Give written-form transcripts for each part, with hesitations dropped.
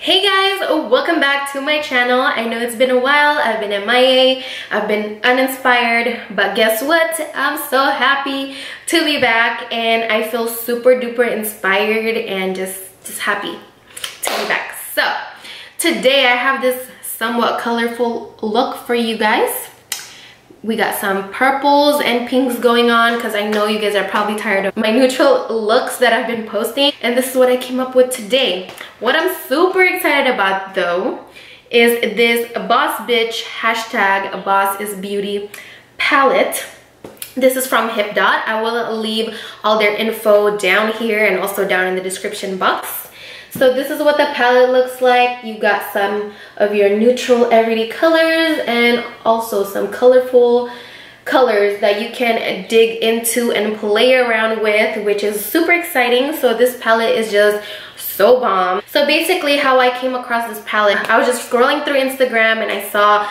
Hey guys, welcome back to my channel. I know it's been a while. I've been MIA, I've been uninspired, but guess what? I'm so happy to be back and I feel super duper inspired and just happy to be back. So today I have this somewhat colorful look for you guys. We got some purples and pinks going on because I know you guys are probably tired of my neutral looks that I've been posting, and this is what I came up with today. What I'm super excited about though is this Boss Bitch hashtag Boss is Beauty palette. This is from Hip Dot. I will leave all their info down here and also down in the description box. So this is what the palette looks like. You got some of your neutral everyday colors and also some colorful colors that you can dig into and play around with, which is super exciting. So this palette is just so bomb. So basically how I came across this palette, I was just scrolling through Instagram and I saw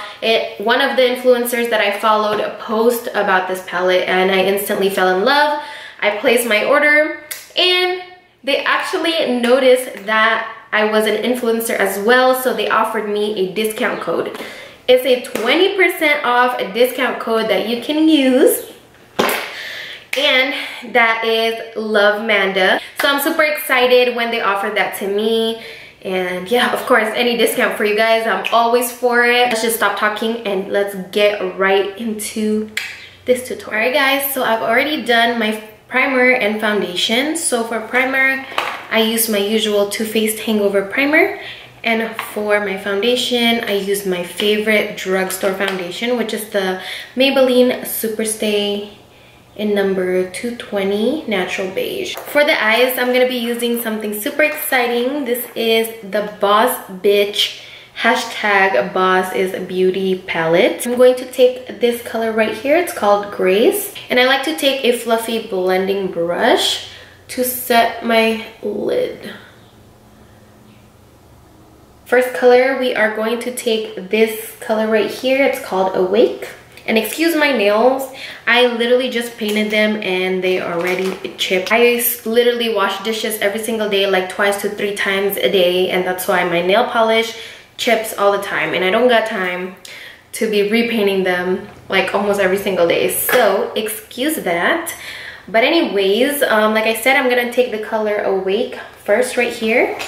one of the influencers that I followed post about this palette and I instantly fell in love. I placed my order and they actually noticed that I was an influencer as well, so they offered me a discount code. It's a 20% off a discount code that you can use, and that is LOVEEMANDA. So I'm super excited when they offered that to me. And yeah, of course, any discount for you guys, I'm always for it. Let's just stop talking and let's get right into this tutorial. Alright guys, so I've already done my primer and foundation. So for primer, I use my usual Too Faced Hangover Primer, and for my foundation, I use my favorite drugstore foundation, which is the Maybelline Superstay in number 220 Natural Beige. For the eyes, I'm gonna be using something super exciting. This is the Boss Bitch hashtag Boss is Beauty palette. I'm going to take this color right here. It's called Grace, and I like to take a fluffy blending brush to set my lid. First color, we are going to take this color right here. It's called Awake. And excuse my nails, I literally just painted them and they already chipped. I literally wash dishes every single day, like 2 to 3 times a day, and that's why my nail polish chips all the time, and I don't got time to be repainting them like almost every single day, so excuse that. But anyways, like I said, I'm gonna take the color Awake first right here.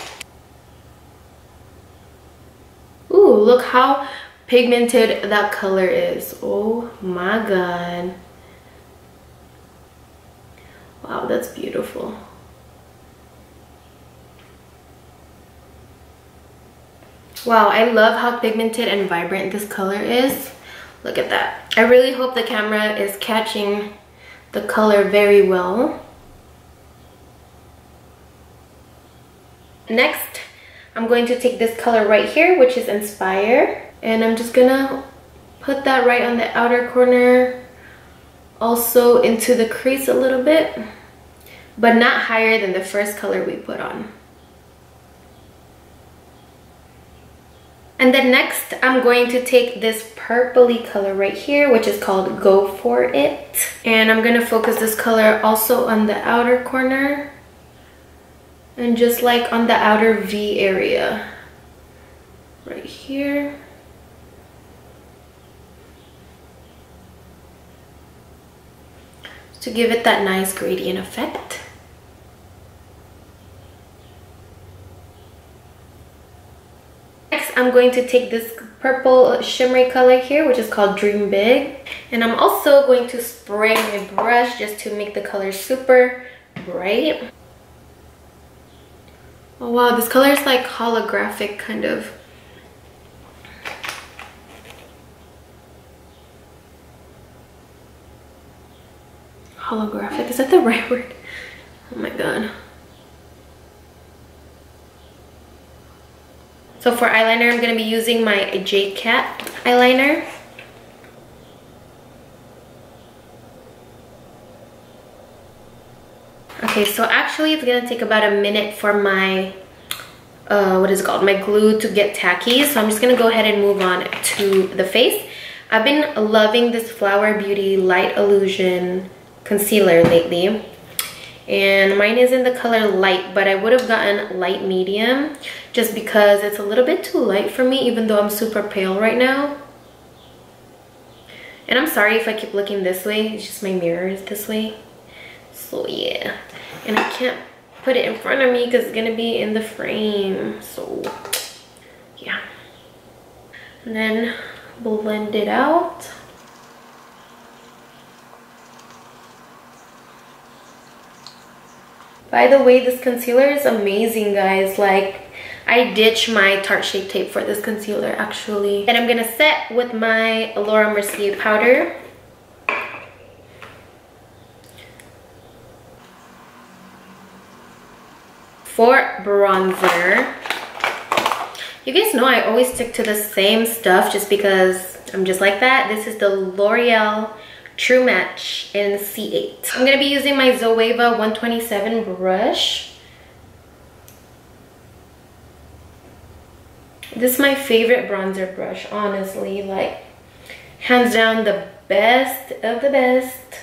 Ooh, look how pigmented that color is. Oh my god, wow, that's beautiful. Wow, I love how pigmented and vibrant this color is. Look at that. I really hope the camera is catching the color very well. Next, I'm going to take this color right here, which is Inspire, and I'm just gonna put that right on the outer corner, also into the crease a little bit, but not higher than the first color we put on. And then next, I'm going to take this purpley color right here, which is called Go For It. And I'm gonna focus this color also on the outer corner and just like on the outer V area right here. To give it that nice gradient effect. I'm going to take this purple shimmery color here, which is called Dream Big, and I'm also going to spray my brush just to make the color super bright. Oh wow, this color is like holographic kind of. Holographic, is that the right word? Oh my god. So for eyeliner, I'm going to be using my J Cat eyeliner. Okay, so actually it's going to take about a minute for my, what is it called? My glue to get tacky. So I'm just going to go ahead and move on to the face. I've been loving this Flower Beauty Light Illusion concealer lately. and mine is in the color light, but I would have gotten light medium just because it's a little bit too light for me, even though I'm super pale right now. And I'm sorry if I keep looking this way, it's just my mirror is this way. So yeah, and I can't put it in front of me because it's gonna be in the frame. So yeah, and then blend it out. By the way, this concealer is amazing, guys. Like, I ditched my Tarte Shape Tape for this concealer, actually. And I'm gonna set with my Laura Mercier powder. For bronzer, you guys know I always stick to the same stuff just because I'm just like that. This is the L'Oreal True Match in C8. I'm gonna be using my Zoeva 127 brush. This is my favorite bronzer brush, honestly. Like, hands down the best of the best.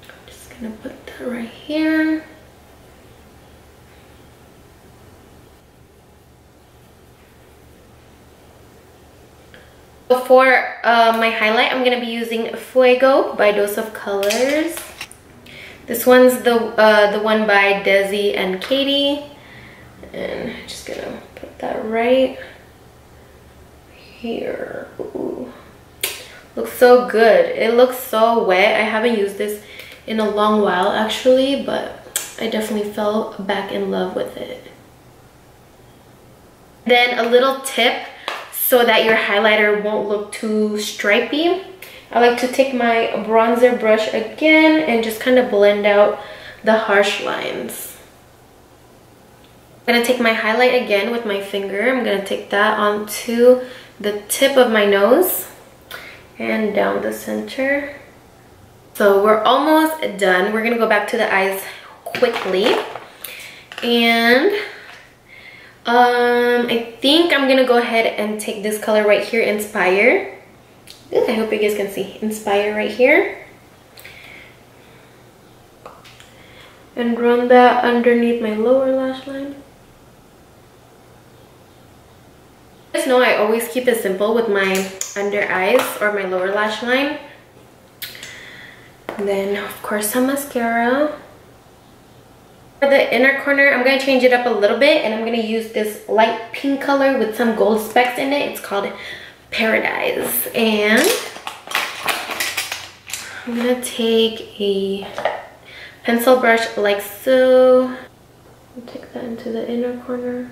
I'm just gonna put that right here. For my highlight, I'm gonna be using Fuego by Dose of Colors. This one's the one by Desi and Katie, and I'm just gonna put that right here. Ooh. Looks so good. It looks so wet. I haven't used this in a long while, actually, but I definitely fell back in love with it. Then a little tip, so that your highlighter won't look too stripy, I like to take my bronzer brush again and just kind of blend out the harsh lines. I'm gonna take my highlight again with my finger. I'm gonna take that onto the tip of my nose and down the center. So we're almost done. We're gonna go back to the eyes quickly. And I think I'm gonna go ahead and take this color right here, Inspire. Ooh, I hope you guys can see. Inspire right here. And run that underneath my lower lash line. You guys know I always keep it simple with my under eyes or my lower lash line. And then, of course, some mascara. For the inner corner, I'm going to change it up a little bit, and I'm going to use this light pink color with some gold specks in it. It's called Paradise. And I'm going to take a pencil brush like so. I'll take that into the inner corner.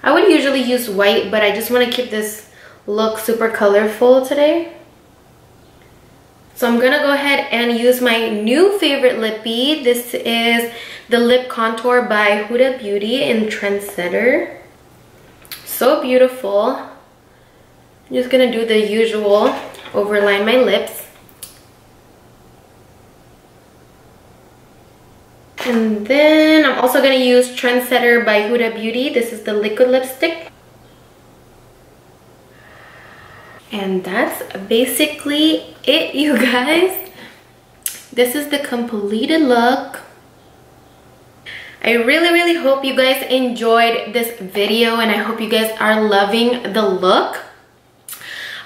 I would usually use white, but I just want to keep this look super colorful today. So I'm gonna go ahead and use my new favorite lippy. This is the Lip Contour by Huda Beauty in Trendsetter. So beautiful. I'm just gonna do the usual, overline my lips. And then I'm also gonna use Trendsetter by Huda Beauty. This is the liquid lipstick. And that's basically it, you guys. This is the completed look. I really hope you guys enjoyed this video, and I hope you guys are loving the look.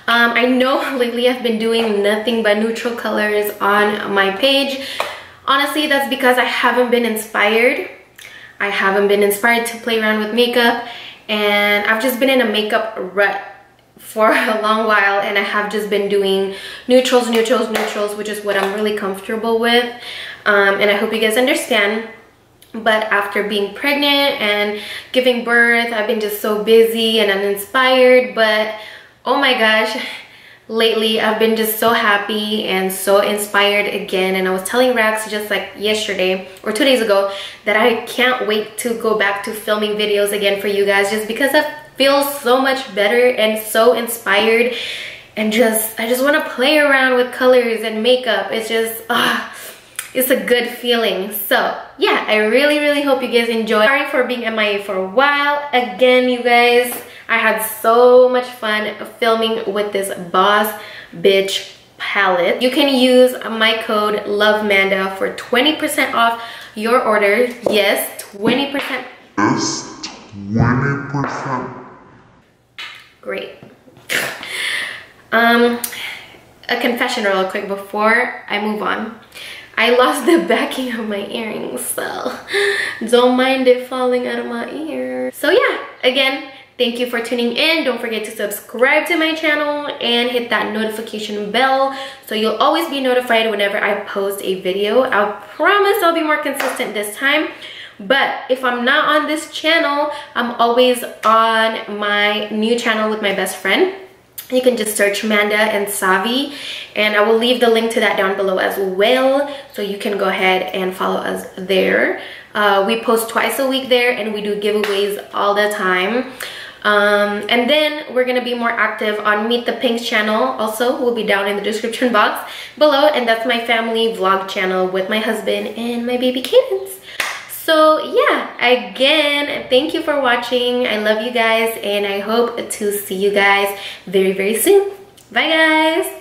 I know lately I've been doing nothing but neutral colors on my page. Honestly, that's because I haven't been inspired. I haven't been inspired to play around with makeup, and I've just been in a makeup rut for a long while, and I have just been doing neutrals, which is what I'm really comfortable with. And I hope you guys understand. But after being pregnant and giving birth, I've been just so busy and uninspired. But oh my gosh, lately I've been just so happy and so inspired again. And I was telling Rax just like yesterday or 2 days ago that I can't wait to go back to filming videos again for you guys, just because I feel so much better and so inspired, and I just want to play around with colors and makeup. It's just it's a good feeling. So yeah, I really hope you guys enjoy. Sorry for being MIA for a while again, you guys. I had so much fun filming with this boss bitch palette. You can use my code LOVEEMANDA for 20% off your order. Yes, 20%. Yes, 20%. Great. A confession real quick before I move on. I lost the backing of my earrings, so don't mind it falling out of my ear. So yeah, again, thank you for tuning in. Don't forget to subscribe to my channel and hit that notification bell so you'll always be notified whenever I post a video. I promise I'll be more consistent this time. But if I'm not on this channel, I'm always on my new channel with my best friend. You can just search Manda and Savi, and I will leave the link to that down below as well, so you can go ahead and follow us there. We post twice a week there, and we do giveaways all the time. And then we're gonna be more active on Meet the Pinks channel. Also, will be down in the description box below, and that's my family vlog channel with my husband and my baby Cadence. So yeah, again, thank you for watching. I love you guys, and I hope to see you guys very, very soon. Bye guys.